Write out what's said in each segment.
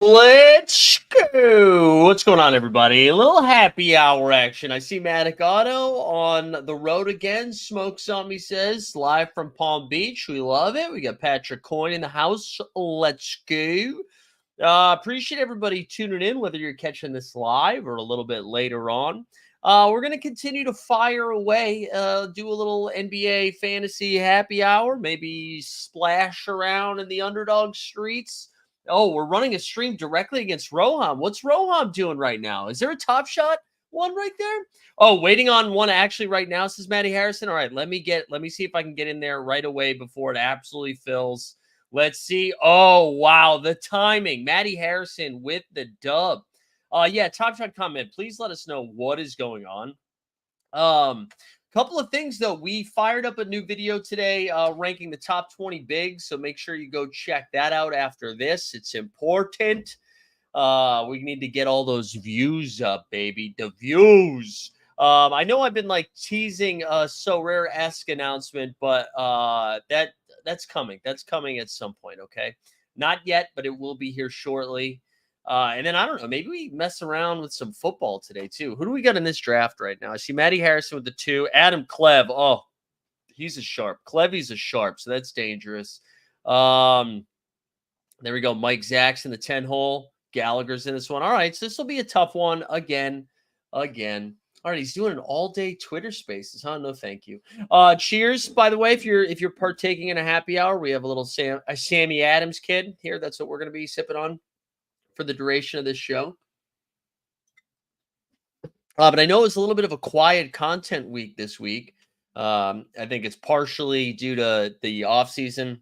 Let's go. What's going on, everybody? A little happy hour action. I see Matic Auto on the road again. Smoke Zombie says, live from Palm Beach. We love it. We got Patrick Coyne in the house. Let's go. Appreciate everybody tuning in, whether you're catching this live or a little bit later on. We're going to continue to fire away, do a little NBA fantasy happy hour, maybe splash around in the Underdog streets. Oh, we're running a stream directly against Roham. What's Roham doing right now? Is there a Top Shot one right there? Oh, waiting on one actually right now, says Matty Harrison. All right, let me see if I can get in there right away before it absolutely fills. Let's see. Oh, wow, the timing. Matty Harrison with the dub. Yeah, Top Shot comment. Please let us know what is going on. Couple of things, though. We fired up a new video today ranking the top 20 bigs, so make sure you go check that out after this. It's important. We need to get all those views up, baby. The views. I know I've been like teasing a So Rare-esque announcement, but that's coming. That's coming at some point, okay? Not yet, but it will be here shortly. And then I don't know, maybe we mess around with some football today too. Who do we got in this draft right now? I see Matty Harrison with the 2. Adam Clev. Oh, he's a sharp. Clevy's a sharp, so that's dangerous. There we go. Mike Zach's in the 10 hole. Gallagher's in this one. All right, so this will be a tough one again. All right, he's doing an all-day Twitter Spaces, huh? No, thank you. Cheers, by the way, if you're partaking in a happy hour, we have a little Sammy Adams kid here. That's what we're going to be sipping on for the duration of this show. But I know it's a little bit of a quiet content week this week. I think it's partially due to the off season.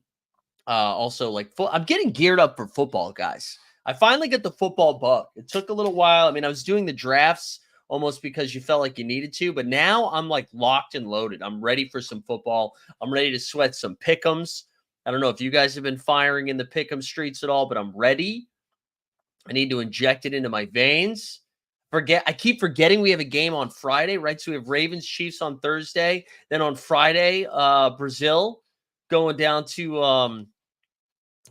Also, like I'm getting geared up for football, guys. I finally get the football bug. It took a little while. I mean, I was doing the drafts almost because you felt like you needed to, but now I'm like locked and loaded. I'm ready for some football. I'm ready to sweat some pick'ems. I don't know if you guys have been firing in the pick'em streets at all, but I'm ready. I need to inject it into my veins. I keep forgetting we have a game on Friday, right? So we have Ravens Chiefs on Thursday. Then on Friday, Brazil going down to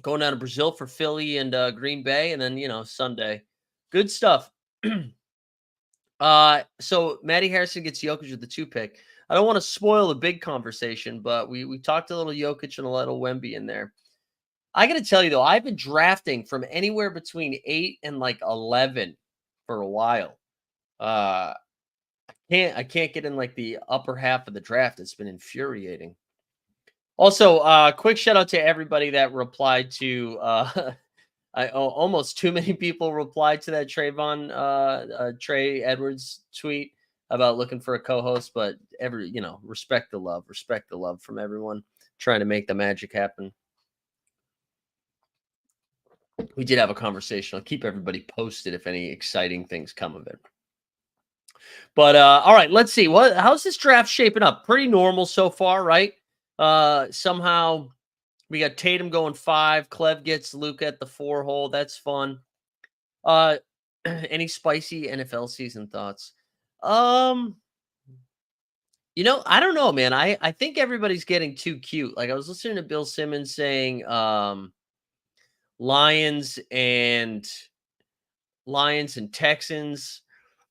Brazil for Philly and Green Bay, and then Sunday. Good stuff. So Matty Harrison gets Jokic with the 2 pick. I don't want to spoil the big conversation, but we talked a little Jokic and a little Wemby in there. I got to tell you, though, I've been drafting from anywhere between 8 and like 11 for a while. I can't get in like the upper half of the draft. It's been infuriating. Also, quick shout out to everybody that replied to almost too many people replied to that Trey Edwards tweet about looking for a co-host, but respect the love from everyone trying to make the magic happen. We did have a conversation. I'll keep everybody posted if any exciting things come of it. But all right, let's see. How's this draft shaping up? Pretty normal so far, right? Somehow We got Tatum going 5. Clev gets Luca at the 4 hole. That's fun. Uh, any spicy NFL season thoughts? Um, I don't know, man. I think everybody's getting too cute. Like I was listening to Bill Simmons saying, Lions and Lions and Texans.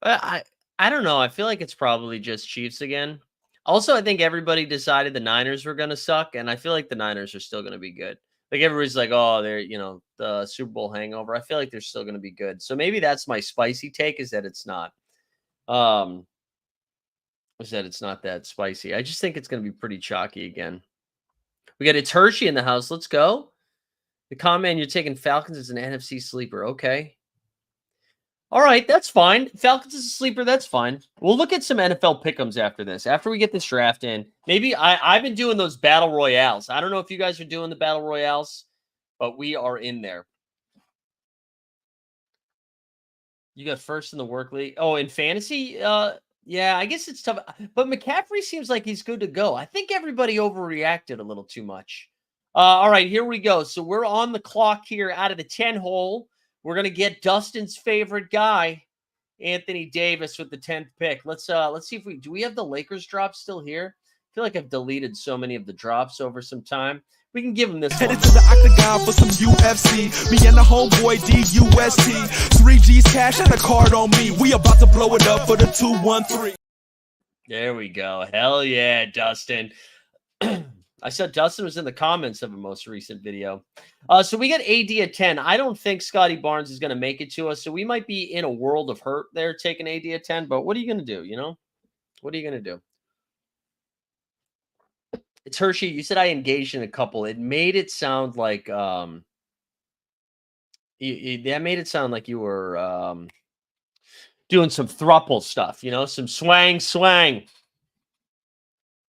I don't know. I feel like it's probably just Chiefs again. Also, I think everybody decided the Niners were going to suck, and I feel like the Niners are still going to be good. Like everybody's like, oh, they're the Super Bowl hangover. I feel like they're still going to be good. So maybe that's my spicy take is that it's not. Um, is that it's not that spicy. I just think it's going to be pretty chalky again. We got it's Hershey in the house. Let's go. The comment you're taking Falcons as an NFC sleeper. Okay. All right, that's fine. Falcons is a sleeper. That's fine. We'll look at some NFL pick'ems after this. After we get this draft in, maybe I've been doing those battle royales. I don't know if you guys are doing the battle royales, but we are in there. You got first in the work league. Oh, in fantasy, yeah, I guess it's tough. But McCaffrey seems like he's good to go. I think everybody overreacted a little too much. All right, here we go. So we're on the clock here out of the 10 hole. We're gonna get Dustin's favorite guy, Anthony Davis, with the 10th pick. Let's see if we have the Lakers drop still here. I feel like I've deleted so many of the drops over some time. We can give him this one. Headed to the octagon for some UFC. Me and the homeboy DUST. 3G's cash and a card on me. We about to blow it up for the 213. There we go. Hell yeah, Dustin. I said Dustin was in the comments of a most recent video. So we got AD at 10. I don't think Scotty Barnes is going to make it to us. So we might be in a world of hurt there taking AD at 10. But what are you going to do? What are you going to do? It's Hershey. You said I engaged in a couple. It made it sound like that made it sound like you were doing some thruple stuff, some swang.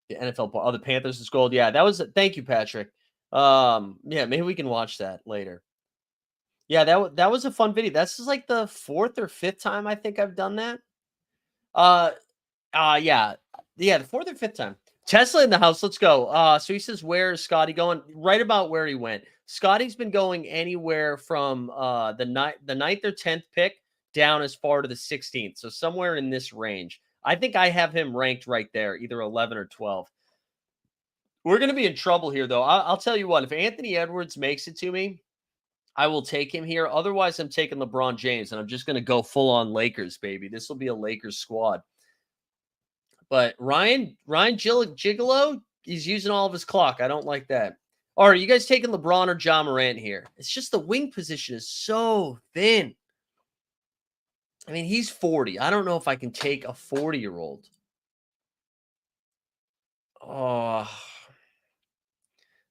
The NFL, the Panthers is gold. Yeah, that was. Thank you, Patrick. Yeah, maybe we can watch that later. Yeah, that was a fun video. This is like the 4th or 5th time I think I've done that. Yeah, the 4th or 5th time. Tesla in the house. Let's go. So he says, where is Scotty going? Right about where he went. Scotty's been going anywhere from the 9th or 10th pick down as far to the 16th. So somewhere in this range. I think I have him ranked right there, either 11 or 12. We're going to be in trouble here, though. I'll tell you what. If Anthony Edwards makes it to me, I will take him here. Otherwise, I'm taking LeBron James, and I'm just going to go full on Lakers, baby. This will be a Lakers squad. But Ryan Gigolo, he's using all of his clock. I don't like that. All right, you guys taking LeBron or Ja Morant here? It's just the wing position is so thin. I mean, he's 40. I don't know if I can take a 40-year-old. Oh,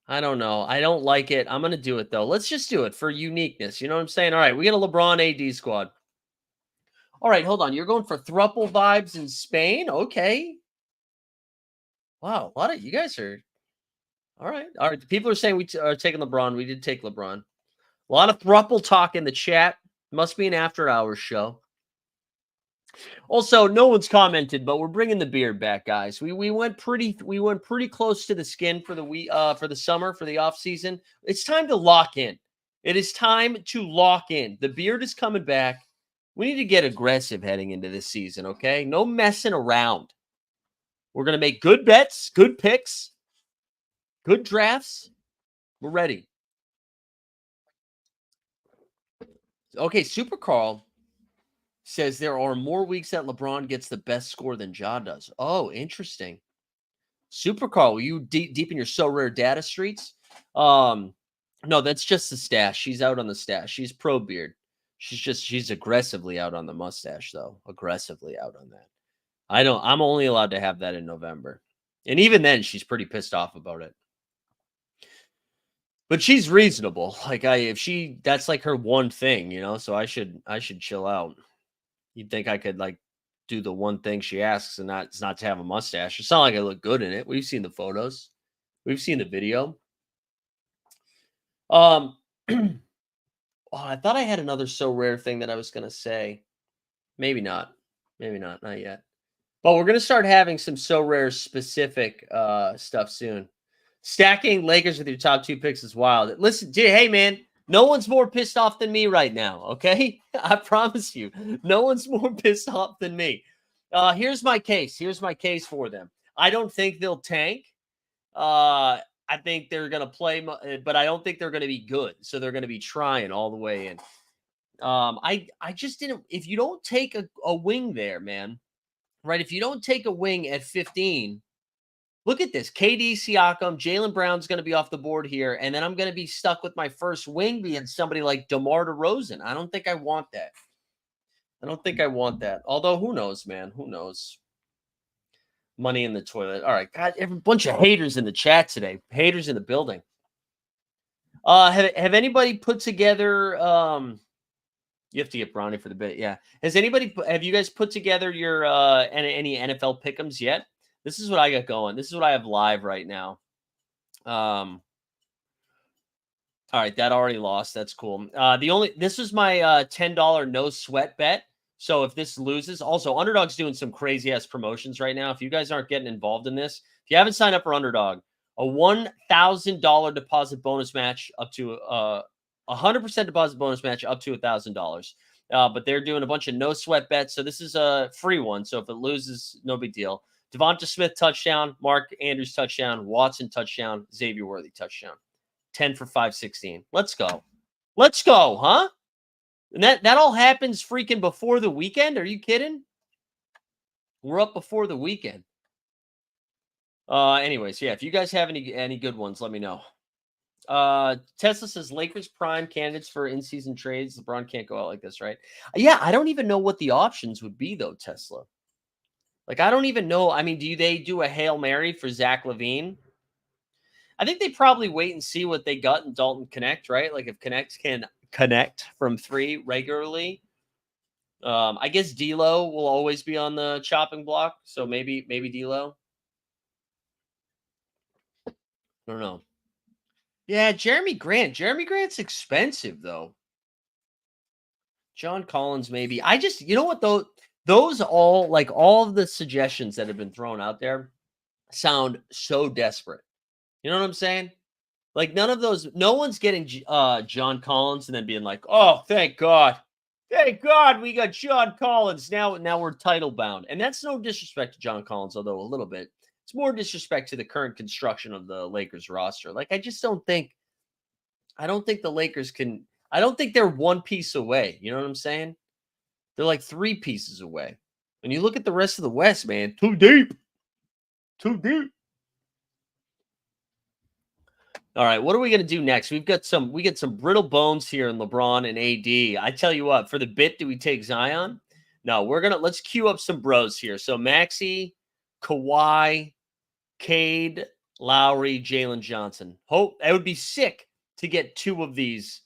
I don't know. I don't like it. I'm going to do it, though. Let's just do it for uniqueness. You know what I'm saying? All right, we got a LeBron AD squad. All right, hold on. You're going for thruple vibes in Spain? Okay. Wow, a lot of you guys are. All right. All right. People are saying we are taking LeBron. We did take LeBron. A lot of thruple talk in the chat. Must be an after hours show. Also, no one's commented, but we're bringing the beard back, guys. We went pretty close to the skin for the summer, for the off season. It's time to lock in. It is time to lock in. The beard is coming back. We need to get aggressive heading into this season, okay? No messing around. We're going to make good bets, good picks, good drafts. We're ready. Okay, Super Carl says there are more weeks that LeBron gets the best score than Ja does. Oh, interesting. Super Carl, were you deep in your So Rare data streets? No, that's just the stash. She's out on the stash. She's pro beard. She's aggressively out on the mustache, though. Aggressively out on that. I'm only allowed to have that in November. And even then, she's pretty pissed off about it. But she's reasonable. Like that's like her one thing, so I should chill out. You'd think I could like do the one thing she asks and not to have a mustache. It's not like I look good in it. We've seen the photos. We've seen the video. Oh, I thought I had another So Rare thing that I was going to say. Maybe not. Not yet. But we're going to start having some So Rare specific stuff soon. Stacking Lakers with your top 2 picks is wild. Listen, dude, hey, man, no one's more pissed off than me right now, okay? I promise you. No one's more pissed off than me. Here's my case. Here's my case for them. I don't think they'll tank. I think they're going to play, but I don't think they're going to be good. So they're going to be trying all the way in. I just didn't. If you don't take a wing there, man, right? If you don't take a wing at 15, look at this. KD, Siakam, Jaylen Brown's going to be off the board here, and then I'm going to be stuck with my first wing being somebody like DeMar DeRozan. I don't think I want that. I don't think I want that. Although, who knows, man? Who knows? Money in the toilet. All right, God, a bunch of haters in the chat today. Haters in the building. Have anybody put together? You have to get Bronny for the bit. Yeah. Have you guys put together your any NFL pick'ems yet? This is what I got going. This is what I have live right now. All right, that already lost. That's cool. This was my $10 no sweat bet. So if this loses, also Underdog's doing some crazy ass promotions right now. If you guys aren't getting involved in this, if you haven't signed up for Underdog, a $1,000 deposit bonus match up to 100% deposit bonus match up to $1,000. But they're doing a bunch of no sweat bets. So this is a free one. So if it loses, no big deal. Devonta Smith touchdown, Mark Andrews touchdown, Watson touchdown, Xavier Worthy touchdown. 10 for 516. Let's go. Let's go, huh? And that all happens freaking before the weekend? Are you kidding? We're up before the weekend. Anyways, yeah, if you guys have any good ones, let me know. Tesla says Lakers prime candidates for in-season trades. LeBron can't go out like this, right? Yeah, I don't even know what the options would be, though, Tesla. Like, I don't even know. I mean, they do a Hail Mary for Zach LaVine? I think they probably wait and see what they got in Dalton Connect, right? Like if Connect can connect from 3 regularly. I guess D'Lo will always be on the chopping block. So maybe D'Lo. I don't know. Yeah, Jeremy Grant. Jeremy Grant's expensive, though. John Collins, maybe. I just, you know what, though? Those all of the suggestions that have been thrown out there sound so desperate. You know what I'm saying? Like none of those, no one's getting John Collins and then being like, oh, thank God. Thank God we got John Collins. Now we're title bound. And that's no disrespect to John Collins, although a little bit. It's more disrespect to the current construction of the Lakers roster. Like, I don't think the Lakers can, I don't think they're one piece away. You know what I'm saying? They're like 3 pieces away. When you look at the rest of the West, man, too deep. Too deep. All right, what are we going to do next? We get some brittle bones here in LeBron and AD. I tell you what, for the bit, do we take Zion? No, let's queue up some bros here. So Maxey, Kawhi, Cade, Lowry, Jalen Johnson. Hope it would be sick to get 2 of these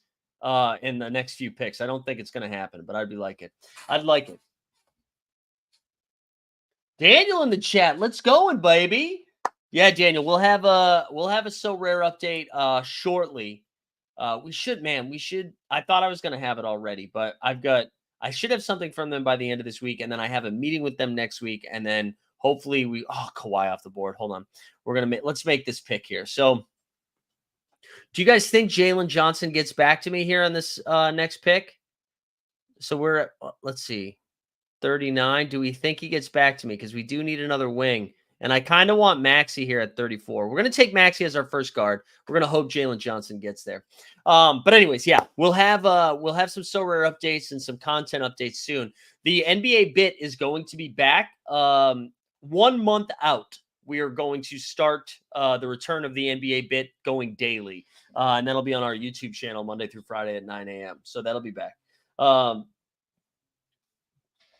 in the next few picks. I don't think it's going to happen, but I'd like it. Daniel in the chat, let's go, baby. Yeah, Daniel, we'll have a So Rare update shortly. We should. I thought I was going to have it already, but I should have something from them by the end of this week, and then I have a meeting with them next week, and then hopefully Kawhi off the board. Hold on. Let's make this pick here. So do you guys think Jalen Johnson gets back to me here on this next pick? So we're at, let's see, 39. Do we think he gets back to me? Because we do need another wing. And I kind of want Maxey here at 34. We're going to take Maxey as our first guard. We're going to hope Jalen Johnson gets there. But anyways, yeah, we'll have some So Rare updates and some content updates soon. The NBA bit is going to be back 1 month out. We are going to start the return of the NBA bit going daily. And that'll be on our YouTube channel Monday through Friday at 9 a.m. So that'll be back.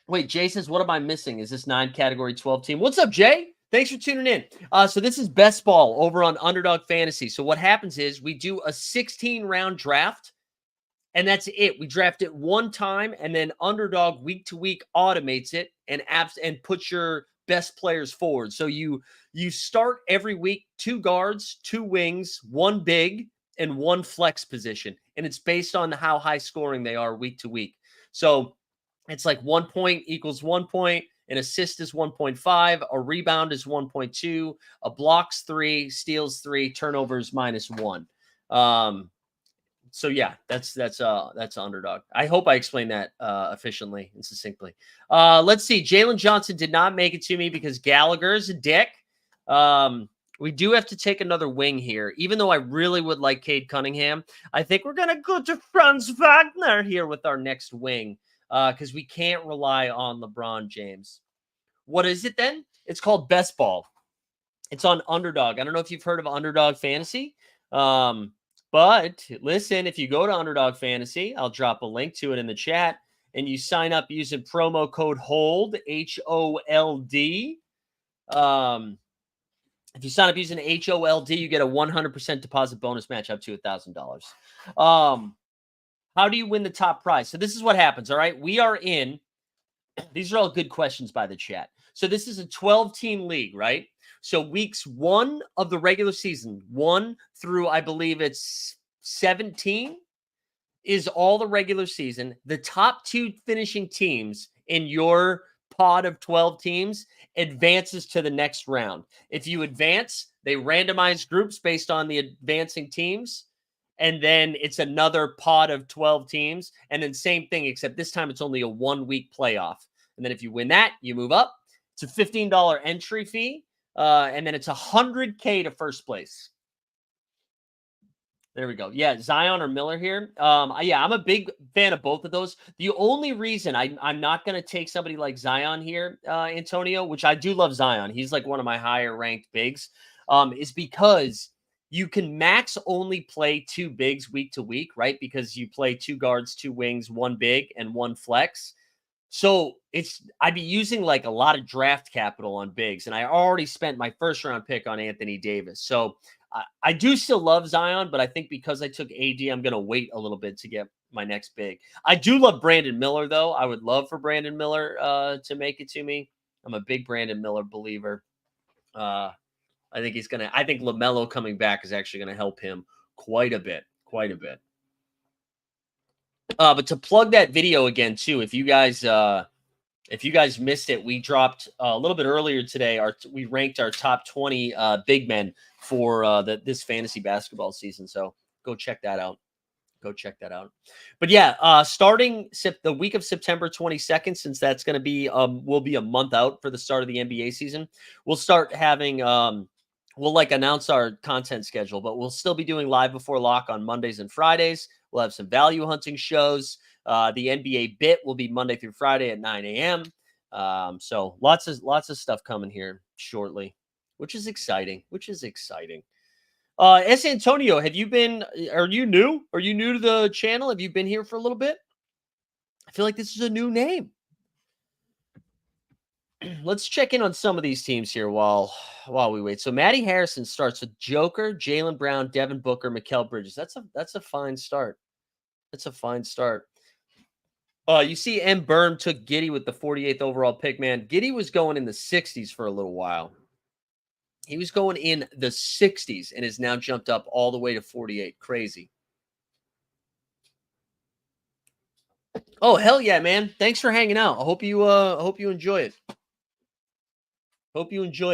Wait, Jay says, what am I missing? Is this 9 category 12 team? What's up, Jay? Thanks for tuning in. So this is Best Ball over on Underdog Fantasy. So what happens is we do a 16-round draft, and that's it. We draft it 1 time, and then Underdog week to week automates it and puts your best players forward. So you start every week 2 guards, 2 wings, 1 big, and 1 flex position. And it's based on how high scoring they are week to week. So it's like 1 point equals 1 point. An assist is 1.5. A rebound is 1.2. A blocks 3. Steals 3. Turnovers -1. So yeah, that's Underdog. I hope I explained that efficiently and succinctly. Let's see. Jalen Johnson did not make it to me because Gallagher's a dick. We do have to take another wing here, even though I really would like Cade Cunningham. I think we're gonna go to Franz Wagner here with our next wing because we can't rely on LeBron James. What is it then? It's called Best Ball. It's on Underdog. I don't know if you've heard of Underdog Fantasy. But listen, if you go to Underdog Fantasy, I'll drop a link to it in the chat, and you sign up using promo code HOLD, HOLD. If you sign up using HOLD, you get a 100% deposit bonus match up to $1,000. How do you win the top prize? So this is what happens, all right? We are in, these are all good questions by the chat. So this is a 12-team league, right? So weeks 1 of the regular season, 1 through, I believe it's 17, is all the regular season. The top 2 finishing teams in your pod of 12 teams advances to the next round. If you advance, they randomize groups based on the advancing teams. And then it's another pod of 12 teams. And then same thing, except this time it's only a 1-week playoff. And then if you win that, you move up. It's a $15 entry fee. And then it's $100K to first place. There we go. Yeah, Zion or Miller here. Yeah, I'm a big fan of both of those. The only reason I'm not going to take somebody like Zion here, Antonio, which I do love Zion. He's like one of my higher ranked bigs, is because you can max only play 2 bigs week to week, right? Because you play 2 guards, 2 wings, 1 big, and 1 flex. So I'd be using like a lot of draft capital on bigs, and I already spent my first round pick on Anthony Davis. So I do still love Zion, but I think because I took AD, I'm going to wait a little bit to get my next big. I do love Brandon Miller, though. I would love for Brandon Miller to make it to me. I'm a big Brandon Miller believer. I think I think LaMelo coming back is actually going to help him quite a bit. But to plug that video again, too, if you guys missed it, we dropped a little bit earlier today. We ranked our top 20 big men for this fantasy basketball season. So go check that out. But yeah, starting the week of September 22nd, since that's going to be will be a month out for the start of the NBA season, we'll start having we'll like announce our content schedule, but we'll still be doing live before lock on Mondays and Fridays. We'll have some value hunting shows. The NBA bit will be Monday through Friday at 9 a.m. So lots of stuff coming here shortly, which is exciting. S. Antonio, are you new? Are you new to the channel? Have you been here for a little bit? I feel like this is a new name. Let's check in on some of these teams here while we wait. So Matty Harrison starts with Joker, Jaylen Brown, Devin Booker, Mikal Bridges. That's a fine start. You see M. Byrne took Giddey with the 48th overall pick, man. Giddey was going in the 60s for a little while. He was going in the 60s and has now jumped up all the way to 48. Crazy. Oh, hell yeah, man. Thanks for hanging out. I hope you enjoy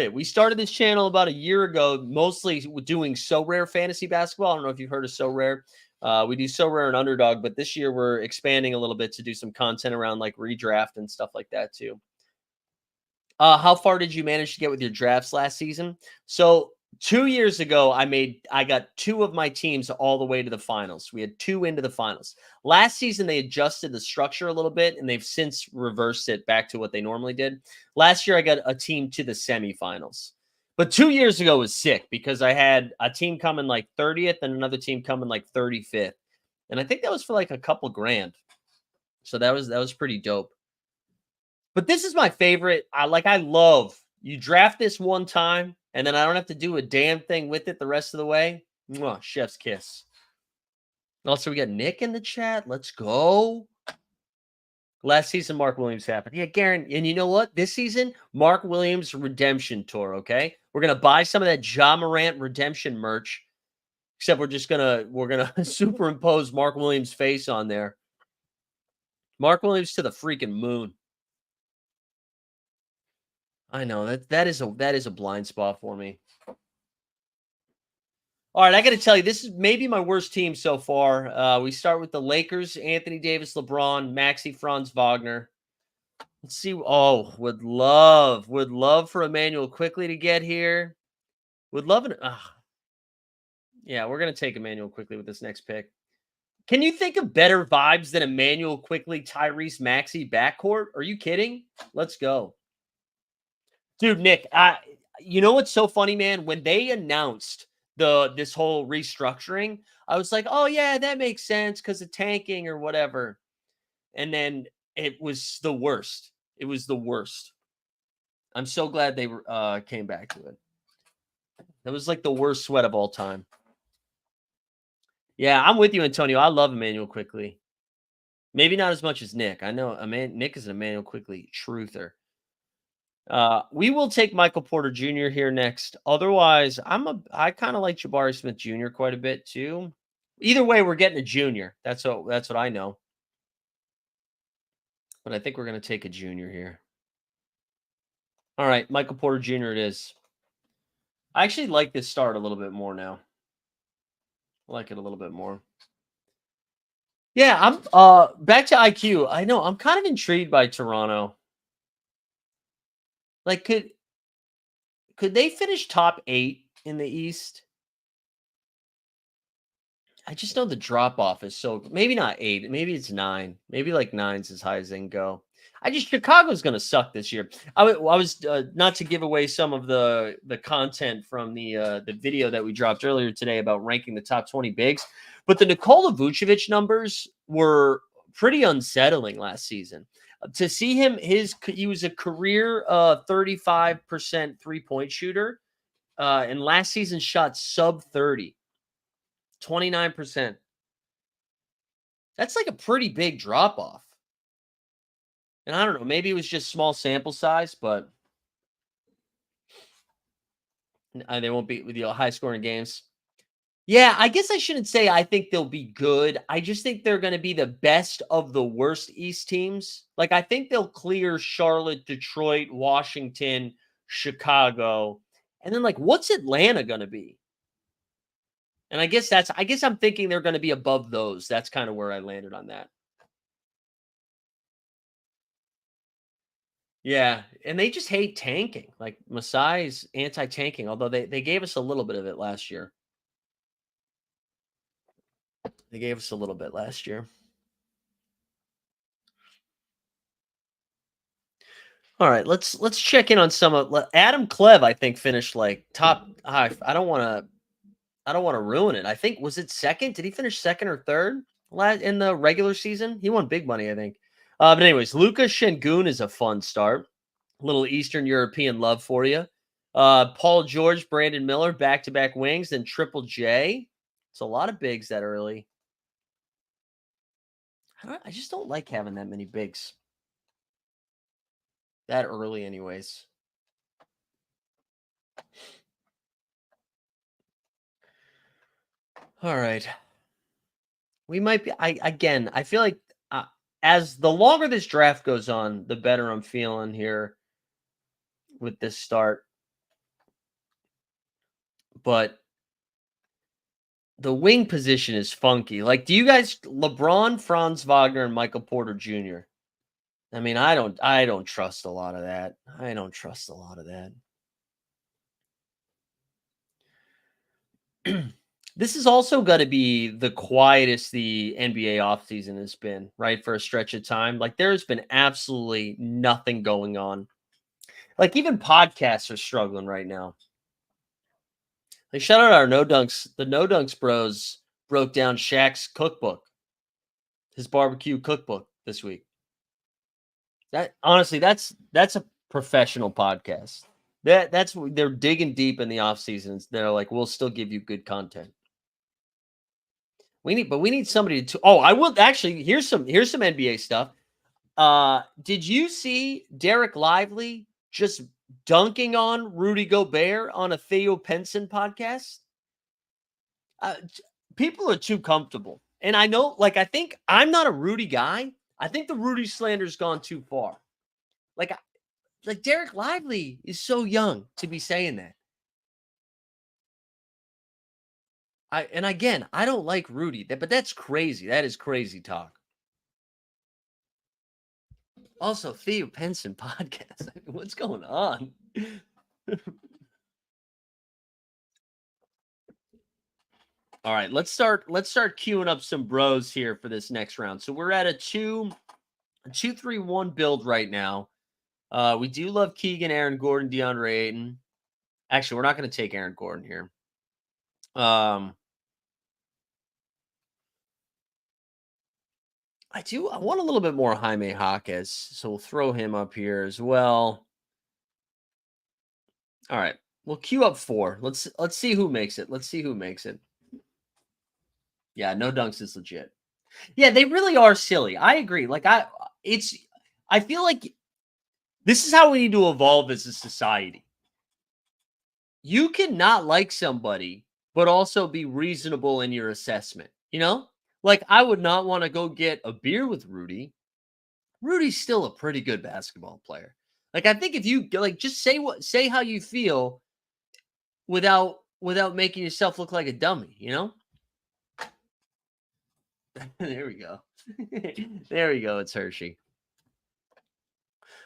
it. We started this channel about a year ago, mostly doing So Rare fantasy basketball. I don't know if you've heard of So Rare. We do So Rare and Underdog, but this year we're expanding a little bit to do some content around like redraft and stuff like that too. How far did you manage to get with your drafts last season? So 2 years ago, I got 2 of my teams all the way to the finals. We had 2 into the finals. Last season, they adjusted the structure a little bit, and they've since reversed it back to what they normally did. Last year, I got a team to the semifinals. But 2 years ago was sick because I had a team coming like 30th and another team coming like 35th. And I think that was for like a couple grand. So that was pretty dope. But this is my favorite. I love you draft this one time and then I don't have to do a damn thing with it the rest of the way. Mwah, chef's kiss. Also, we got Nick in the chat. Let's go. Last season, Mark Williams happened. Yeah, Garen. And you know what? This season, Mark Williams redemption tour, okay? We're going to buy some of that Ja Morant redemption merch. Except we're going to superimpose Mark Williams' face on there. Mark Williams to the freaking moon. I know that is a blind spot for me. All right, I got to tell you, this is maybe my worst team so far. We start with the Lakers: Anthony Davis, LeBron, Maxey, Franz Wagner. Let's see. Oh, would love for Emmanuel quickly to get here. Would love it. Yeah, we're gonna take Emmanuel quickly with this next pick. Can you think of better vibes than Emmanuel quickly, Tyrese Maxey backcourt? Are you kidding? Let's go. Dude, Nick, you know what's so funny, man? When they announced this whole restructuring, I was like, "Oh yeah, that makes sense because of tanking or whatever." And then it was the worst. It was the worst. I'm so glad they came back to it. That was like the worst sweat of all time. Yeah, I'm with you, Antonio. I love Emmanuel quickly. Maybe not as much as Nick. I know Nick is an Emmanuel quickly truther. We will take Michael Porter Jr. here next. Otherwise, I kind of like Jabari Smith Jr. quite a bit too. Either way, we're getting a junior. That's what I know. But I think we're gonna take a junior here. All right, Michael Porter Jr. it is. I actually like this start a little bit more now. I like it a little bit more. Yeah, I'm back to IQ. I know I'm kind of intrigued by Toronto. Like could they finish top 8 in the East? I just know the drop off is so maybe not 8, maybe it's 9. Maybe like 9's as high as they can go. Chicago's going to suck this year. I was not to give away some of the content from the video that we dropped earlier today about ranking the top 20 bigs, but the Nikola Vucevic numbers were pretty unsettling last season. To see him, he was a career 35% 3-point shooter, and last season shot sub 30. 29%. That's like a pretty big drop off. And I don't know, maybe it was just small sample size, but they won't be with high scoring games. Yeah, I guess I shouldn't say I think they'll be good. I just think they're going to be the best of the worst East teams. Like I think they'll clear Charlotte, Detroit, Washington, Chicago. And then like what's Atlanta going to be? And I guess I'm thinking they're going to be above those. That's kind of where I landed on that. Yeah, and they just hate tanking. Like Masai's anti-tanking, although they gave us a little bit of it last year. They gave us a little bit last year. All right, let's check in on some of Adam Clev. I think finished like top. I don't want to ruin it. I think was it second? Did he finish second or third in the regular season? He won big money, I think. But anyways, Lucas Şengün is a fun start. A little Eastern European love for you. Paul George, Brandon Miller, back-to-back wings, then Triple J. It's a lot of bigs that early. I just don't like having that many bigs that early anyways. All right. We might be I feel like as the longer this draft goes on, the better I'm feeling here with this start. But the wing position is funky. Like, do you guys LeBron, Franz Wagner, and Michael Porter Jr.? I mean, I don't trust a lot of that. I don't trust a lot of that. This is also going to be the quietest the NBA offseason has been, right? For a stretch of time. Like, there's been absolutely nothing going on. Like, even podcasts are struggling right now. Like, shout out our No Dunks. The No Dunks bros broke down Shaq's cookbook, his barbecue cookbook this week. That honestly, that's a professional podcast. They're digging deep in the off seasons. They're like, we'll still give you good content. We need somebody to. Oh, I will actually. Here's some NBA stuff. Did you see Derek Lively just dunking on Rudy Gobert on a Theo Penson podcast? People are too comfortable, and I know. Like, I think I'm not a Rudy guy. I think the Rudy slander's gone too far. Like, like Derek Lively is so young to be saying that. And again, I don't like Rudy, but that's crazy. That is crazy talk. Also, Theo Penson podcast. What's going on? All right, let's start queuing up some bros here for this next round. So we're at a 2-3-1 build right now. We do love Keegan, Aaron Gordon, DeAndre Ayton. Actually, we're not going to take Aaron Gordon here. I want a little bit more Jaime Jaquez, so we'll throw him up here as well. All right, we'll queue up 4. Let's see who makes it. Let's see who makes it. Yeah, no dunks is legit. Yeah, they really are silly. I agree. Like I feel like this is how we need to evolve as a society. You cannot like somebody, but also be reasonable in your assessment. You know, like I would not want to go get a beer with Rudy. Rudy's still a pretty good basketball player. Like I think if you like, just say how you feel without making yourself look like a dummy. You know. There we go. There we go. It's Hershey.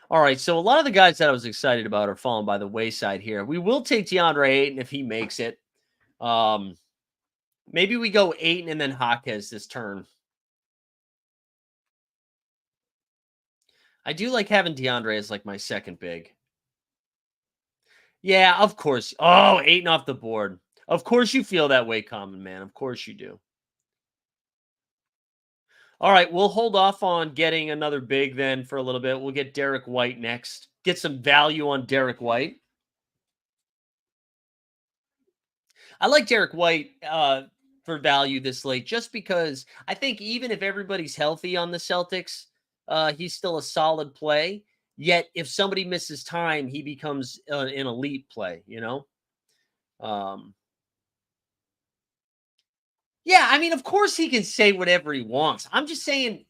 All right, so a lot of the guys that I was excited about are falling by the wayside here. We will take DeAndre Ayton if he makes it. Maybe we go Ayton and then Jaquez this turn. I do like having DeAndre as like my second big. Yeah, of course. Oh, Ayton off the board. Of course you feel that way, Common Man. Of course you do. All right, we'll hold off on getting another big then for a little bit. We'll get Derek White next. Get some value on Derek White. I like Derek White for value this late just because I think even if everybody's healthy on the Celtics, he's still a solid play. Yet if somebody misses time, he becomes an elite play, you know? Yeah, I mean, of course he can say whatever he wants. I'm just saying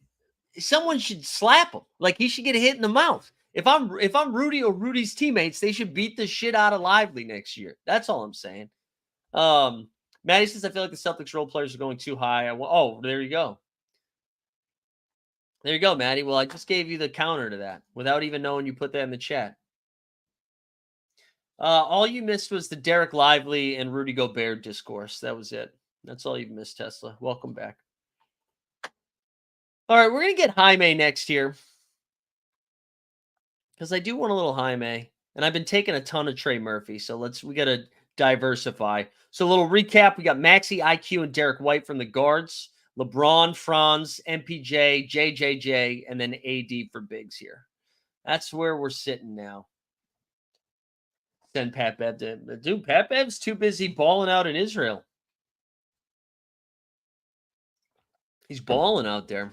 someone should slap him. Like he should get a hit in the mouth. If I'm Rudy or Rudy's teammates, they should beat the shit out of Lively next year. That's all I'm saying. Maddie says I feel like the Celtics role players are going too high. Oh, there you go. There you go, Maddie. Well, I just gave you the counter to that without even knowing you put that in the chat. All you missed was the Derek Lively and Rudy Gobert discourse. That was it. That's all you've missed, Tesla. Welcome back. All right, we're going to get Jaime next year because I do want a little Jaime. And I've been taking a ton of Trey Murphy. So we got to diversify. So a little recap. We got Maxey, IQ, and Derek White from the guards. LeBron, Franz, MPJ, JJJ, and then AD for bigs here. That's where we're sitting now. Send Pat Bev to dude. Pat Bev's too busy balling out in Israel. He's balling out there.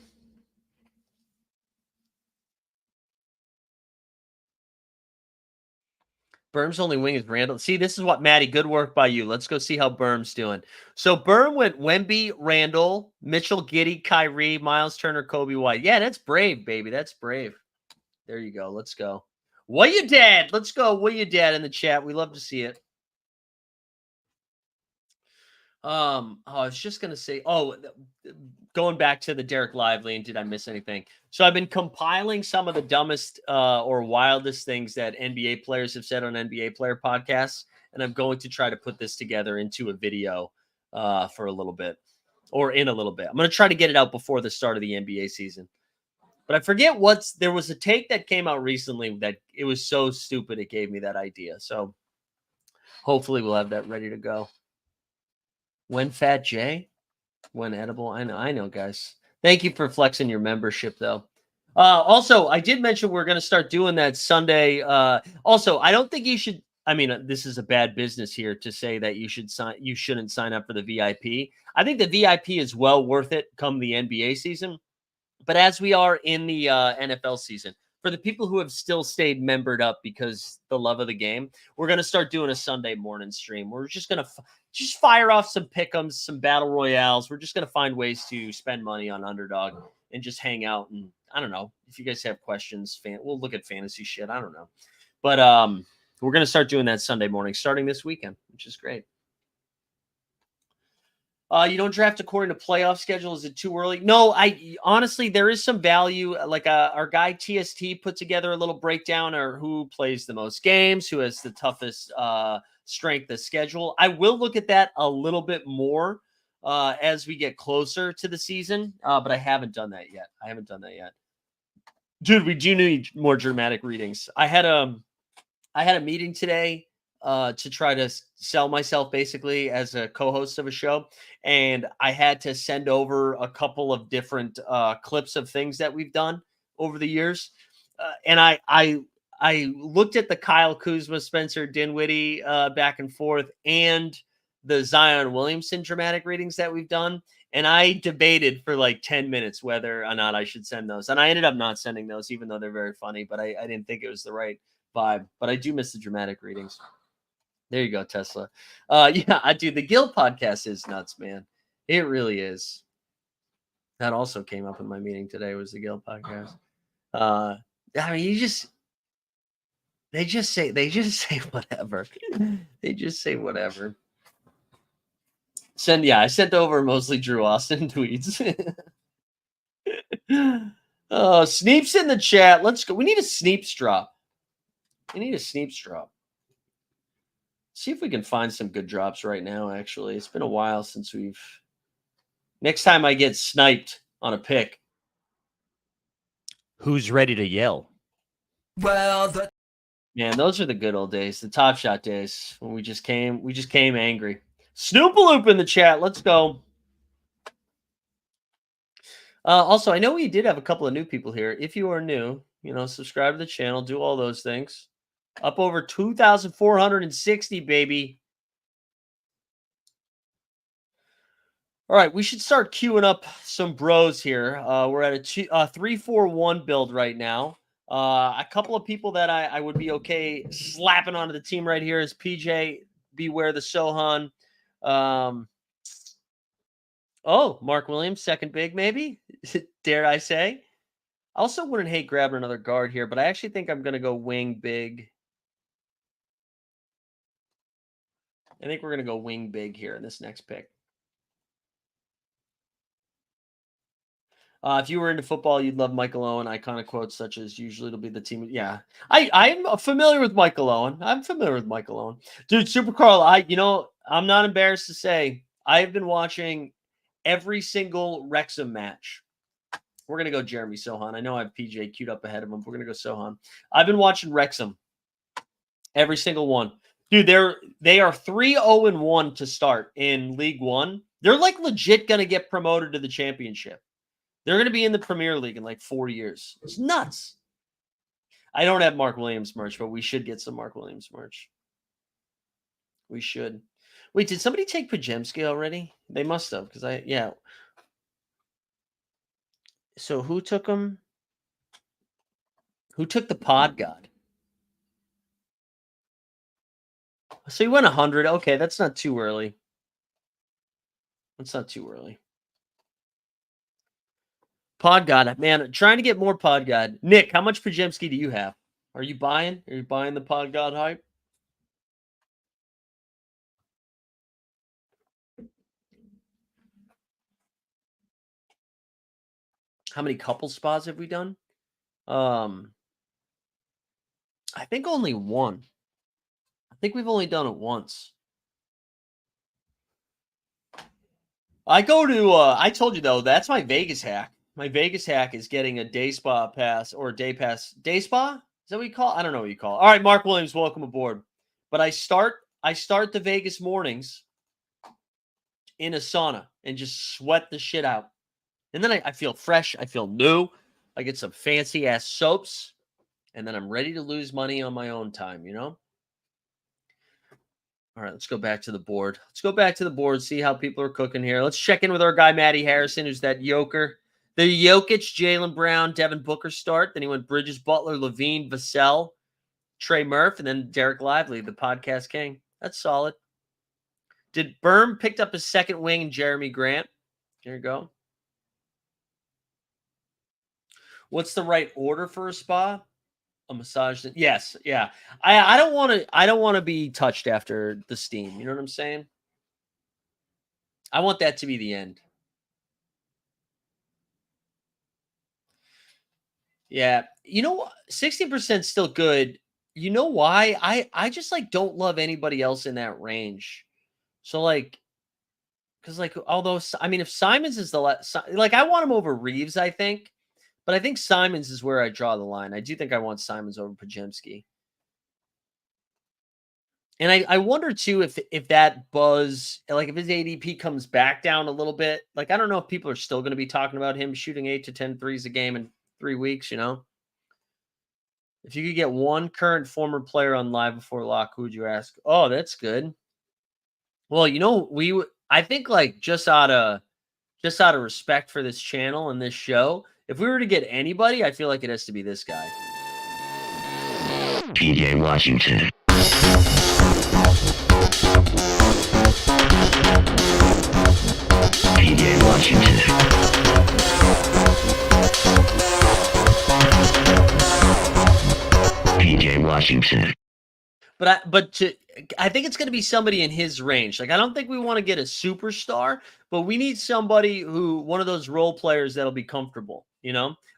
Berm's only wing is Randall. See, this is what, Maddie, good work by you. Let's go see how Berm's doing. So Berm went Wemby, Randall, Mitchell, Giddy, Kyrie, Miles Turner, Kobe White. Yeah, that's brave, baby. That's brave. There you go. Let's go. What you dad? Let's go. What you dad in the chat? We love to see it. I was just gonna say, going back to the Derek Lively, and did I miss anything? So I've been compiling some of the dumbest or wildest things that NBA players have said on NBA player podcasts, and I'm going to try to put this together into a video for a little bit, or in a little bit. I'm gonna try to get it out before the start of the NBA season. But I forget there was a take that came out recently that it was so stupid it gave me that idea. So hopefully we'll have that ready to go. When Fat J? When edible? I know, guys. Thank you for flexing your membership, though. Also, I did mention we're going to start doing that Sunday. Also, I don't think you should. I mean, this is a bad business here to say that you shouldn't sign up for the VIP. I think the VIP is well worth it come the NBA season. But as we are in the NFL season, for the people who have still stayed membered up because the love of the game, we're going to start doing a Sunday morning stream. We're just going to just fire off some pick'ems, some battle royales. We're just going to find ways to spend money on Underdog and just hang out. And I don't know if you guys have questions. We'll look at fantasy shit. I don't know. But we're going to start doing that Sunday morning starting this weekend, which is great. You don't draft according to playoff schedule. Is it too early? No, I honestly, there is some value. Like our guy TST put together a little breakdown of who plays the most games, who has the toughest strength of schedule. I will look at that a little bit more as we get closer to the season, but I haven't done that yet. Dude, we do need more dramatic readings. I had a meeting today to try to sell myself basically as a co-host of a show, and I had to send over a couple of different clips of things that we've done over the years, and I looked at the Kyle Kuzma, Spencer Dinwiddie back and forth, and the Zion Williamson dramatic readings that we've done. And I debated for like 10 minutes whether or not I should send those. And I ended up not sending those, even though they're very funny, but I didn't think it was the right vibe. But I do miss the dramatic readings. There you go, Tesla. Yeah, I do. The Guild podcast is nuts, man. It really is. That also came up in my meeting today, was the Guild podcast. I mean, they just say whatever. They just say whatever. I sent over mostly Drew Austin tweets. Oh, Sneep's in the chat. Let's go. We need a Sneeps drop. See if we can find some good drops right now, actually. It's been a while since we've... Next time I get sniped on a pick. Who's ready to yell? Well, Man, those are the good old days, the Top Shot days, when we just came angry. Snoopaloop in the chat. Let's go. Also, I know we did have a couple of new people here. If you are new, subscribe to the channel, do all those things. Up over 2,460, baby. All right, we should start queuing up some bros here. We're at a 3-4-1 build right now. A couple of people that I would be okay slapping onto the team right here is PJ, Beware the Sohan. Mark Williams, second big, maybe? Dare I say? I also wouldn't hate grabbing another guard here, but I actually think I'm going to go wing big. I think we're going to go wing big here in this next pick. If you were into football, you'd love Michael Owen. Iconic quotes such as "Usually it'll be the team." Yeah, I'm familiar with Michael Owen. Dude. Super Carl. I'm not embarrassed to say I have been watching every single Wrexham match. We're gonna go Jeremy Sohan. I know I have PJ queued up ahead of him. We're gonna go Sohan. I've been watching Wrexham, every single one. Dude, they are 3-0-1 to start in League One. They're like legit gonna get promoted to the Championship. They're going to be in the Premier League in like 4 years. It's nuts. I don't have Mark Williams merch, but we should get some Mark Williams merch. We should. Wait, did somebody take Pajemski already? They must have, because yeah. So who took him? Who took the Pod God? So he went 100. Okay, that's not too early. Pod God, man, trying to get more Pod God. Nick, how much Pajemski do you have? Are you buying? Are you buying the Pod God hype? How many couple spots have we done? I think only one. I think we've only done it once. I told you though, that's my Vegas hack. My Vegas hack is getting a day spa pass or a day pass. Day spa? Is that what you call it? I don't know what you call it. All right, Mark Williams, welcome aboard. But I start the Vegas mornings in a sauna and just sweat the shit out. And then I feel fresh. I feel new. I get some fancy ass soaps. And then I'm ready to lose money on my own time, All right, let's go back to the board. See how people are cooking here. Let's check in with our guy, Matty Harrison, who's that yoker. The Jokic, Jaylen Brown, Devin Booker start. Then he went Bridges, Butler, Levine, Vassell, Trey Murph, and then Derek Lively, the podcast king. That's solid. Did Berm picked up his second wing and Jeremy Grant? There you go. What's the right order for a spa? A massage. Yes, yeah. I don't want to. I don't want to be touched after the steam. You know what I'm saying? I want that to be the end. Yeah. 60% still good. You know why? I just like don't love anybody else in that range. So like, because like, although I mean, if Simons is the like, I want him over Reeves, I think, but I think Simons is where I draw the line. I do think I want Simons over Pajemski. And I wonder too if that buzz, like if his ADP comes back down a little bit, like I don't know if people are still going to be talking about him shooting 8 to 10 threes a game in 3 weeks. If you could get one current former player on live before lock, who would you ask? Oh, that's good. Well, I think like just out of respect for this channel and this show, if we were to get anybody, I feel like it has to be this guy. PJ Washington. PJ Washington. PJ Washington. I think it's going to be somebody in his range. Like I don't think we want to get a superstar, but we need somebody who one of those role players that'll be comfortable,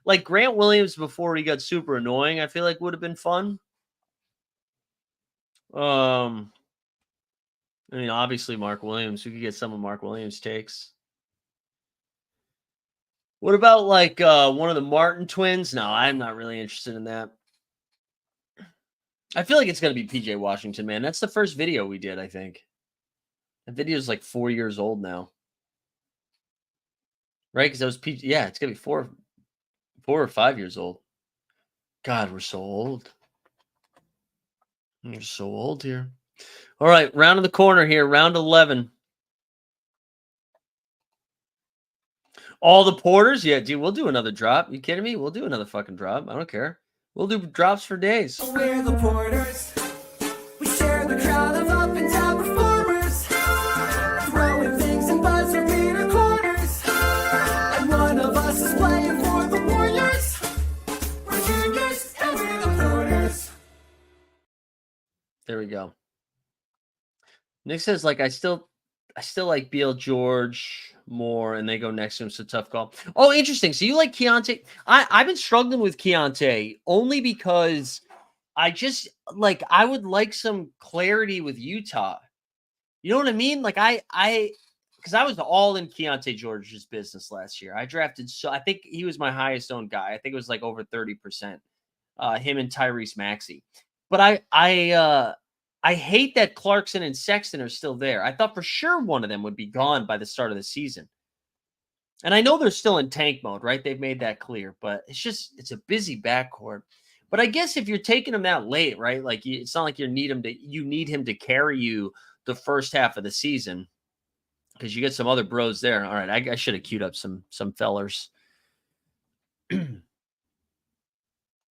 Like Grant Williams before he got super annoying, I feel like would have been fun. I mean, obviously Mark Williams. We could get some of Mark Williams' takes. What about like one of the Martin twins? No, I'm not really interested in that. I feel like it's going to be PJ Washington, man. That's the first video we did, I think. That video is like 4 years old now. Right? Because that was PJ. Yeah, it's going to be 4 or 5 years old. God, we're so old. We're so old here. All right, round of the corner here, round 11. All the Porters? Yeah, dude, we'll do another drop. You kidding me? We'll do another fucking drop. I don't care. We'll do drops for days. We're the Porters. We share the crowd of up and down performers, throwing things in buzzer beater corners. And one of us is playing for the Warriors. We're juniors and we're the Porters. There we go. Nick says, like, I still like Beal, George more, and they go next to him. So tough call. Oh, interesting. So you like Keontae? I've been struggling with Keontae only because I just like I would like some clarity with Utah. You know what I mean? Like because I was all in Keontae George's business last year. I drafted I think he was my highest owned guy. I think it was like over 30%. Him and Tyrese Maxey. But I hate that Clarkson and Sexton are still there. I thought for sure one of them would be gone by the start of the season. And I know they're still in tank mode, right? They've made that clear, but it's a busy backcourt. But I guess if you're taking him that late, right? Like it's not like you need him to carry you the first half of the season because you get some other bros there. All right, I should have queued up some fellers.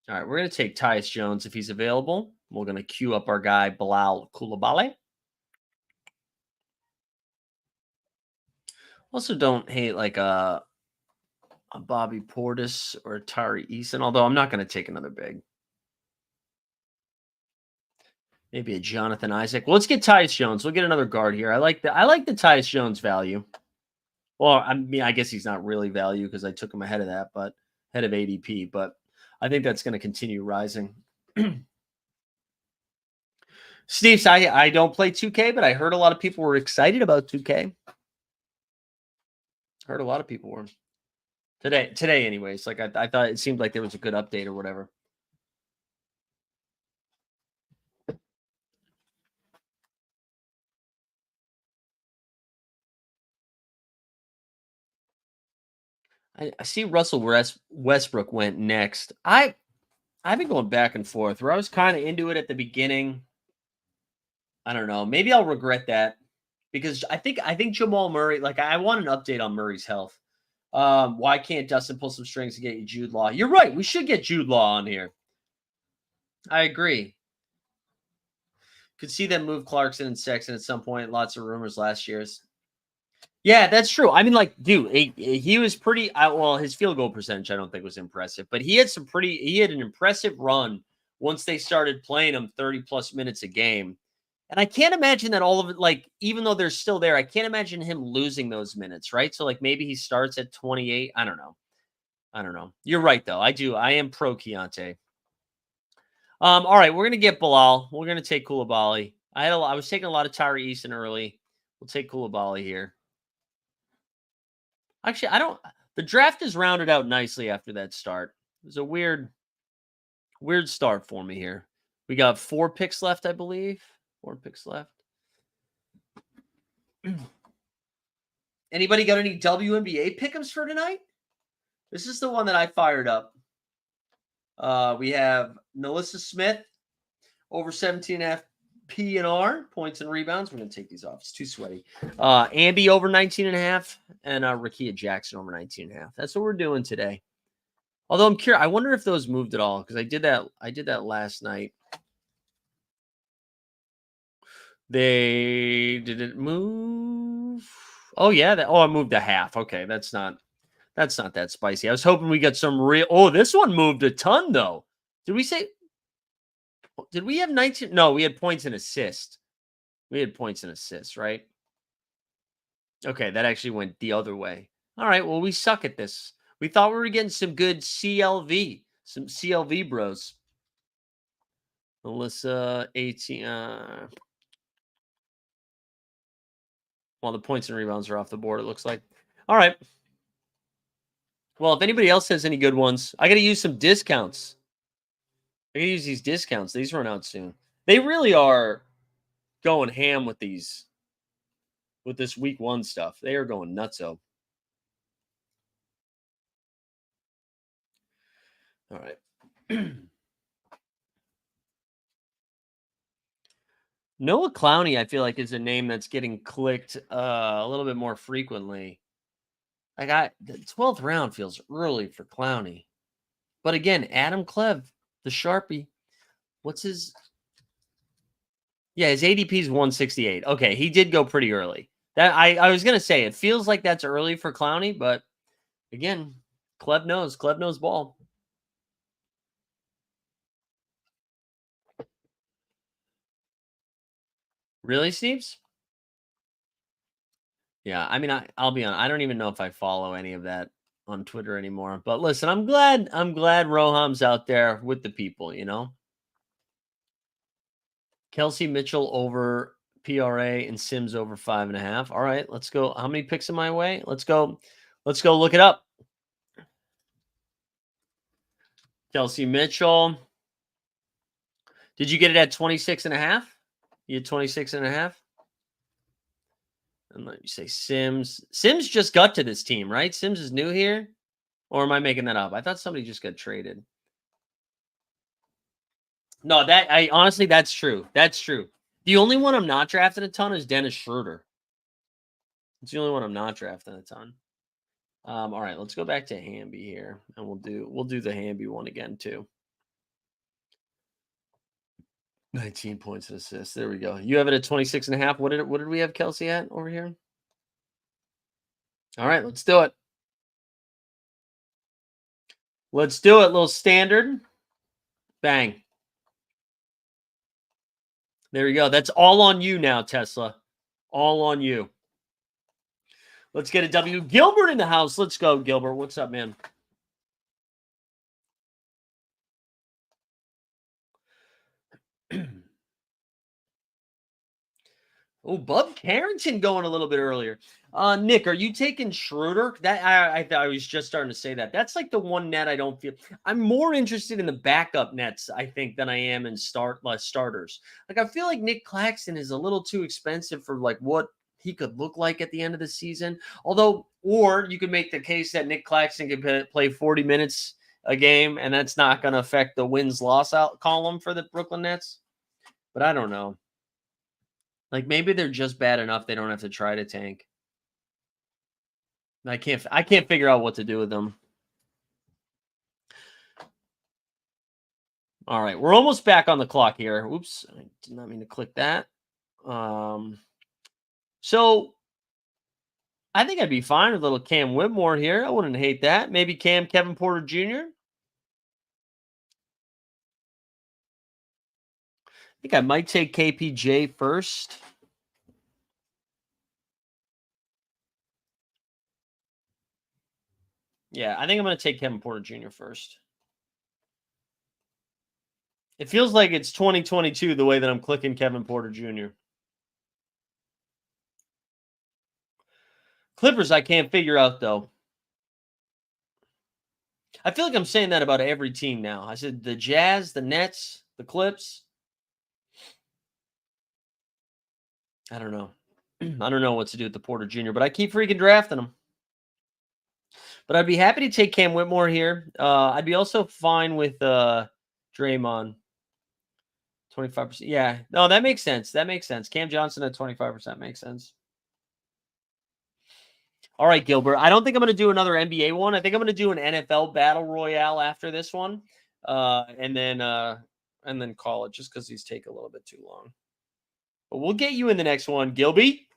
All right, we're going to take Tyus Jones if he's available. We're going to queue up our guy, Bilal Coulibaly. Also don't hate like a Bobby Portis or a Tari Eason, although I'm not going to take another big. Maybe a Jonathan Isaac. Well, let's get Tyus Jones. We'll get another guard here. I like the Tyus Jones value. Well, I mean, I guess he's not really value because I took him ahead of that, but ahead of ADP, but I think that's going to continue rising. Steve, I don't play 2K, but I heard a lot of people were excited about 2K. Heard a lot of people were. Today anyways. Like I thought it seemed like there was a good update or whatever. I see Russell Westbrook went next. I've been going back and forth where I was kind of into it at the beginning. I don't know. Maybe I'll regret that because I think Jamal Murray, like I want an update on Murray's health. Why can't Dustin pull some strings to get you Jude Law? You're right. We should get Jude Law on here. I agree. Could see them move Clarkson and Sexton at some point. Lots of rumors last year's. Yeah, that's true. I mean, like, dude, he was pretty. Well, his field goal percentage I don't think was impressive, but he had an impressive run once they started playing him 30+ minutes a game. And I can't imagine that all of it, like, even though they're still there, I can't imagine him losing those minutes, right? So, like, maybe he starts at 28. I don't know. You're right, though. I am pro Keontae. All right, we're gonna get Bilal. We're gonna take Koulibaly. I was taking a lot of Tyree Easton early. We'll take Koulibaly here. Actually, I don't. The draft is rounded out nicely after that start. It was a weird start for me here. We got 4 picks left, I believe. 4 picks left. Anybody got any WNBA pick'ems for tonight? This is the one that I fired up. We have Nalissa Smith over 17.5 P&R, points and rebounds. We're going to take these off. It's too sweaty. Ambi over 19.5 and Rakia Jackson over 19.5. That's what we're doing today. Although I'm curious, I wonder if those moved at all because I did that last night. They didn't move. Oh yeah, I moved a half. Okay, that's not that spicy. I was hoping we got some real. Oh, this one moved a ton though. Did we have 19? No, we had points and assists. We had points and assists, right? Okay, that actually went the other way. All right, well, we suck at this. We thought we were getting some good CLV, some CLV bros. Melissa, 18. Well, the points and rebounds are off the board, it looks like. All right. Well, if anybody else has any good ones, I got to use some discounts. I got to use these discounts. These run out soon. They really are going ham with these, with this week 1 stuff. They are going nutso. All right. Noah Clowney, I feel like, is a name that's getting clicked a little bit more frequently. The 12th round feels early for Clowney. But again, Adam Clev, the Sharpie. What's his? Yeah, his ADP is 168. Okay, he did go pretty early. That I was going to say, it feels like that's early for Clowney, but again, Clev knows ball. Really, Steves? Yeah, I mean, I'll be honest. I don't even know if I follow any of that on Twitter anymore. But listen, I'm glad Roham's out there with the people, you know? Kelsey Mitchell over PRA and Sims over 5.5. All right, let's go. How many picks am I away? Let's go look it up. Kelsey Mitchell. Did you get it at 26.5? You had 26.5? And let me say Sims. Sims just got to this team, right? Sims is new here? Or am I making that up? I thought somebody just got traded. No, honestly, that's true. That's true. The only one I'm not drafting a ton is Dennis Schroeder. It's the only one I'm not drafting a ton. All right, let's go back to Hamby here, and we'll do the Hamby one again too. 19 points and assists. There we go. You have it at 26.5. What did we have Kelsey at over here? All right, let's do it. Let's do it. Little standard. Bang. There you go. That's all on you now, Tesla. All on you. Let's get a W. Gilbert in the house. Let's go, Gilbert. What's up, man? Oh, Bub Carrington going a little bit earlier. Nick, are you taking Schroeder? That I was just starting to say that. That's like the one net I don't feel. I'm more interested in the backup nets, I think, than I am in starters. Like, I feel like Nick Claxton is a little too expensive for like what he could look like at the end of the season. Although, or you could make the case that Nick Claxton could play 40 minutes a game, and that's not going to affect the wins-loss out column for the Brooklyn Nets. But I don't know. Like, maybe they're just bad enough they don't have to try to tank. I can't figure out what to do with them. All right, we're almost back on the clock here. Oops, I did not mean to click that. So I think I'd be fine with a little Cam Whitmore here. I wouldn't hate that. Maybe Kevin Porter Jr. think I might take KPJ first. Yeah, I think I'm going to take Kevin Porter Jr. first. It feels like it's 2022 the way that I'm clicking Kevin Porter Jr. Clippers, I can't figure out, though. I feel like I'm saying that about every team now. I said the Jazz, the Nets, the Clips. I don't know. I don't know what to do with the Porter Jr., but I keep freaking drafting him. But I'd be happy to take Cam Whitmore here. I'd be also fine with Draymond. 25%. Yeah. No, that makes sense. That makes sense. Cam Johnson at 25% makes sense. All right, Gilbert. I don't think I'm going to do another NBA one. I think I'm going to do an NFL Battle Royale after this one. And then call it just because these take a little bit too long. But we'll get you in the next one, Gilby.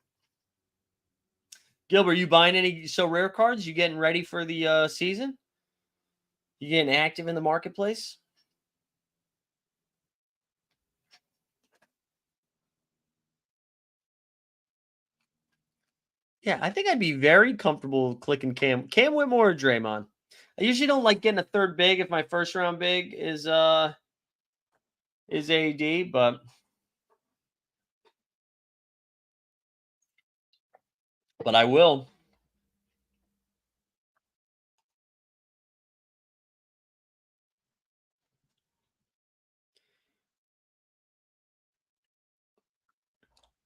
Gilbert, you buying any so rare cards? You getting ready for the season? You getting active in the marketplace? Yeah, I think I'd be very comfortable clicking Cam Whitmore or Draymond. I usually don't like getting a third big if my first round big is AD, but I will.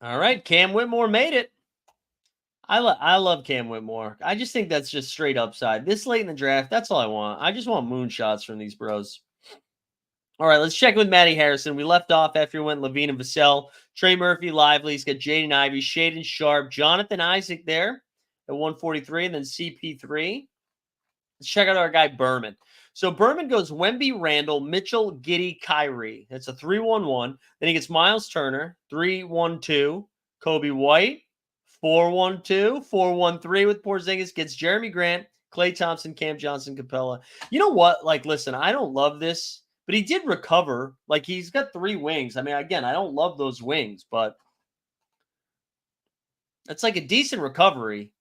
All right, Cam Whitmore made it. I love Cam Whitmore. I just think that's just straight upside. This late in the draft, that's all I want. I just want moonshots from these bros. All right, let's check with Matty Harrison. We left off after we went Levine and Vassell. Trey Murphy, Lively. He's got Jaden Ivey, Shaden Sharp, Jonathan Isaac there at 143, and then CP3. Let's check out our guy Berman. So Berman goes Wemby, Randall, Mitchell, Giddey, Kyrie. That's a 3-1-1. Then he gets Miles Turner, 3-1-2. Kobe White, 4-1-2. 4-1-3 with Porzingis. Gets Jeremy Grant, Klay Thompson, Cam Johnson, Capella. You know what? Like, listen, I don't love this, but he did recover. Like, he's got 3 wings. I mean, again, I don't love those wings, but that's like a decent recovery.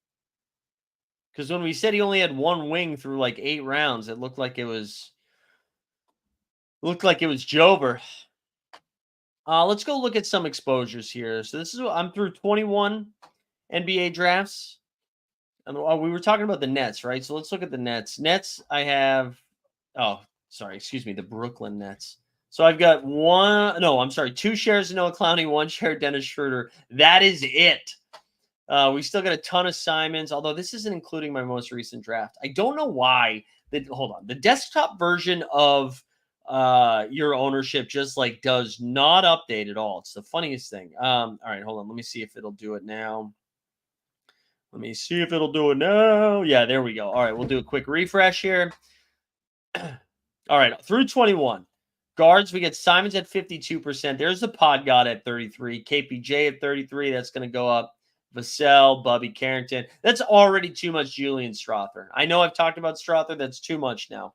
Because when we said he only had 1 wing through like 8 rounds, it looked like it was Jover. Let's go look at some exposures here. So this is I'm through 21 NBA drafts. And we were talking about the Nets, right? So let's look at the Nets. Nets, I have the Brooklyn Nets. So I've got 2 shares of Noah Clowney, 1 share of Dennis Schroeder. That is it. We still got a ton of Simons, although this isn't including my most recent draft. I don't know why. Hold on. The desktop version of your ownership just like does not update at all. It's the funniest thing. All right, hold on. Let me see if it'll do it now. Yeah, there we go. All right, we'll do a quick refresh here. All right, through 21. Guards, we get Simons at 52%. There's the Pod God at 33. KPJ at 33. That's going to go up. Vassell, Bubby Carrington. That's already too much Julian Strother. I know I've talked about Strother. That's too much now.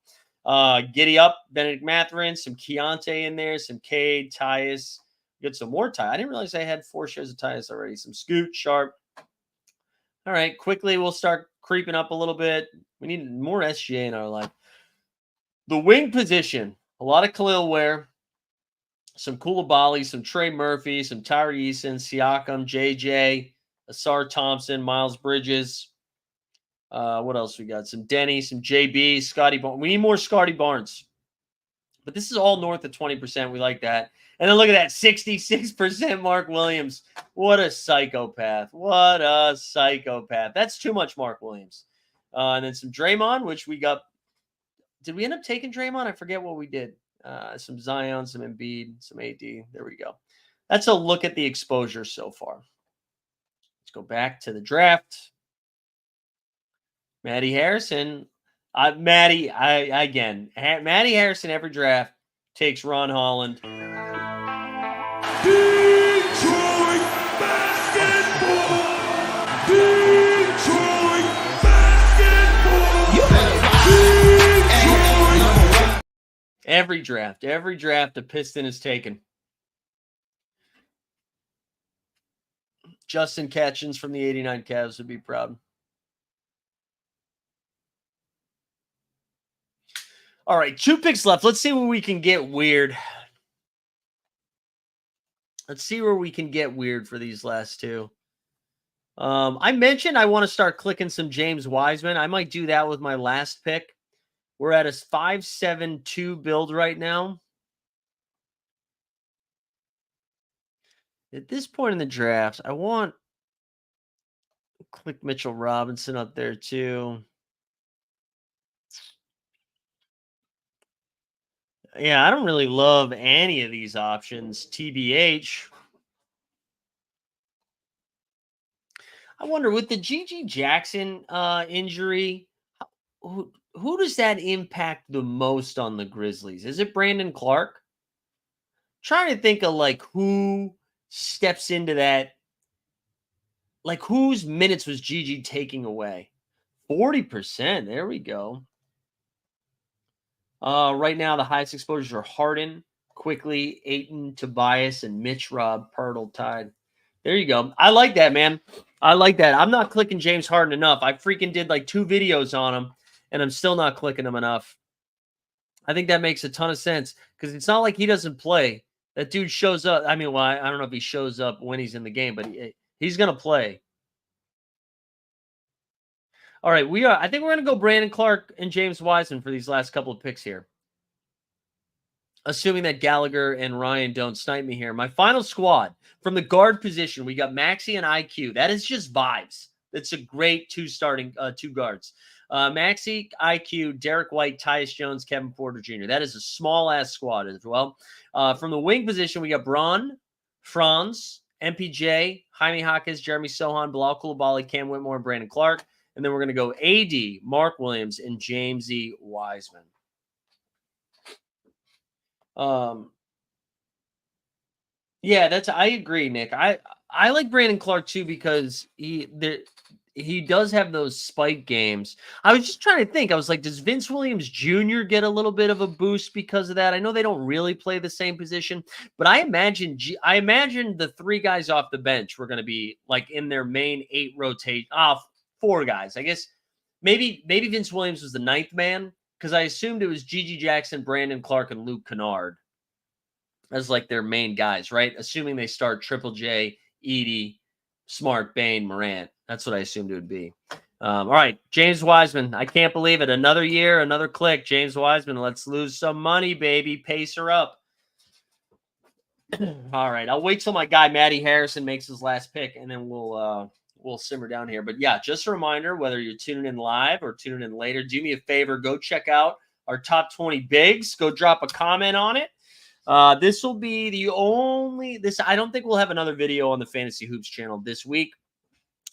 Giddy up, Benedict Mathurin, some Keontae in there, some Cade, Tyus. Get some more Tyus. I didn't realize I had 4 shares of Tyus already. Some Scoot, Sharp. All right, quickly we'll start creeping up a little bit. We need more SGA in our life. The wing position, a lot of Khalil Ware, some Koulibaly, some Trey Murphy, some Tyree Eason, Siakam, JJ, Asar Thompson, Miles Bridges. What else we got? Some Denny, some JB, Scotty Barnes. We need more Scotty Barnes. But this is all north of 20%. We like that. And then look at that, 66% Mark Williams. What a psychopath. That's too much Mark Williams. And then some Draymond, which we got. Did we end up taking Draymond? I forget what we did. Some Zion, some Embiid, some AD. There we go. That's a look at the exposure so far. Let's go back to the draft. Matty Harrison. Matty Harrison every draft takes Ron Holland. Detroit basketball. Every draft, a Piston is taken. Justin Catchins from the 89 Cavs would be proud. All right, 2 picks left. Let's see where we can get weird. Let's see where we can get weird for these last 2. I mentioned I want to start clicking some James Wiseman. I might do that with my last pick. We're at a 5-7-2 build right now. At this point in the draft, I want to click Mitchell Robinson up there too. Yeah, I don't really love any of these options, TBH. I wonder, with the G.G. Jackson injury, who does that impact the most on the Grizzlies? Is it Brandon Clark? Trying to think of like who steps into that. Like whose minutes was G.G. taking away? 40%. There we go. Right now, the highest exposures are Harden, Quickly, Ayton, Tobias, and Mitch Rob Pirtle tied. There you go. I like that, man. I like that. I'm not clicking James Harden enough. I freaking did like 2 videos on him, and I'm still not clicking him enough. I think that makes a ton of sense because it's not like he doesn't play. That dude shows up. I mean, well, I don't know if he shows up when he's in the game, but he's going to play. All right, I think we're going to go Brandon Clark and James Wiseman for these last couple of picks here. Assuming that Gallagher and Ryan don't snipe me here. My final squad from the guard position, we got Maxey and IQ. That is just vibes. That's a great 2 guards. Maxey, IQ, Derek White, Tyus Jones, Kevin Porter Jr. That is a small-ass squad as well. From the wing position, we got Braun, Franz, MPJ, Jaime Jaquez, Jeremy Sohan, Bilal Coulibaly, Cam Whitmore, and Brandon Clark. And then we're going to go AD, Mark Williams, and James E. Wiseman. Yeah, I agree, Nick. I like Brandon Clark too because he does have those spike games. I was just trying to think. I was like, does Vince Williams Jr. get a little bit of a boost because of that? I know they don't really play the same position, but I imagine the 3 guys off the bench were going to be like in their main 8 rotate. 4 guys. I guess maybe Vince Williams was the 9th man because I assumed it was G.G. Jackson, Brandon Clark, and Luke Kennard as like their main guys, right? Assuming they start Triple J, Edie, Smart, Bane, Morant. That's what I assumed it would be. All right, James Wiseman. I can't believe it. Another year, another click. James Wiseman, let's lose some money, baby. Pace her up. All right, I'll wait till my guy Matty Harrison makes his last pick, and then we'll simmer down here. But yeah, just a reminder, whether you're tuning in live or tuning in later, do me a favor, go check out our top 20 bigs. Go drop a comment on it. This will be the only I don't think we'll have another video on the Fantasy Hoops channel this week.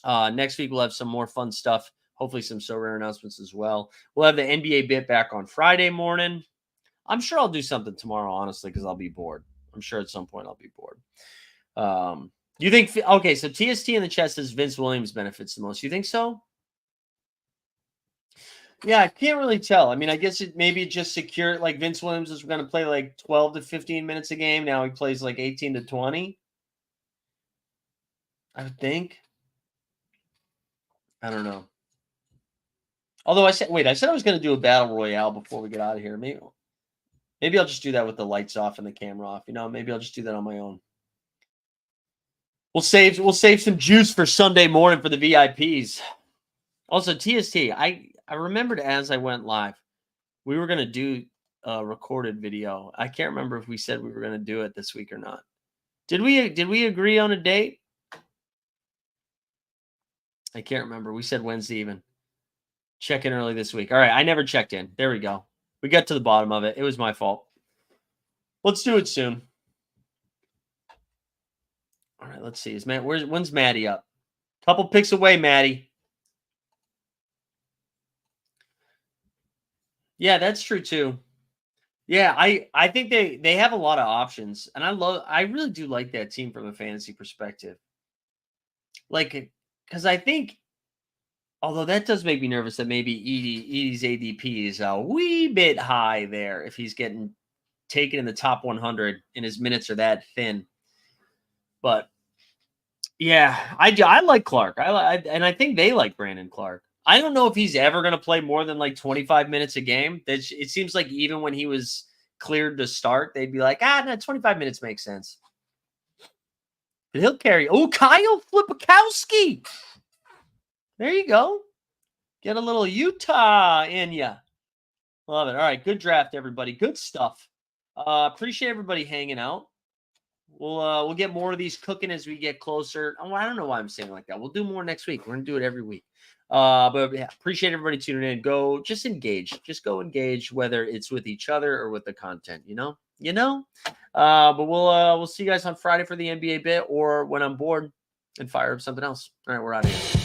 Next week we'll have some more fun stuff. Hopefully some So Rare announcements as well. We'll have the NBA bit back on Friday morning. I'm sure I'll do something tomorrow, honestly, because I'll be bored. I'm sure at some point I'll be bored. You think, okay, so TST in the chat says Vince Williams benefits the most. You think so? Yeah, I can't really tell. I mean, I guess maybe just secure, like Vince Williams is going to play like 12 to 15 minutes a game. Now he plays like 18 to 20. I would think. I don't know. Although I said I was going to do a battle royale before we get out of here. Maybe I'll just do that with the lights off and the camera off. You know, maybe I'll just do that on my own. We'll save some juice for Sunday morning for the VIPs. Also, TST, I remembered as I went live, we were going to do a recorded video. I can't remember if we said we were going to do it this week or not. Did we agree on a date? I can't remember. We said Wednesday even. Check in early this week. All right, I never checked in. There we go. We got to the bottom of it. It was my fault. Let's do it soon. All right, let's see. When's Maddie up? Couple picks away, Maddie. Yeah, that's true too. Yeah, I think they have a lot of options, and I really do like that team from a fantasy perspective. Like, because I think, although that does make me nervous that maybe Edie's ADP is a wee bit high there if he's getting taken in the top 100 and his minutes are that thin. But Yeah, I do. I like Clark. And I think they like Brandon Clark. I don't know if he's ever going to play more than like 25 minutes a game. It seems like even when he was cleared to start, they'd be like, no, 25 minutes makes sense. But he'll carry. Oh, Kyle Flipakowski. There you go. Get a little Utah in ya. Love it. All right, good draft, everybody. Good stuff. Appreciate everybody hanging out. We'll get more of these cooking as we get closer. Oh, I don't know why I'm saying like that. We'll do more next week. We're gonna do it every week. But yeah, appreciate everybody tuning in. Go just engage. Just go engage, whether it's with each other or with the content, you know? But we'll see you guys on Friday for the NBA bit or when I'm bored and fire up something else. All right, we're out of here.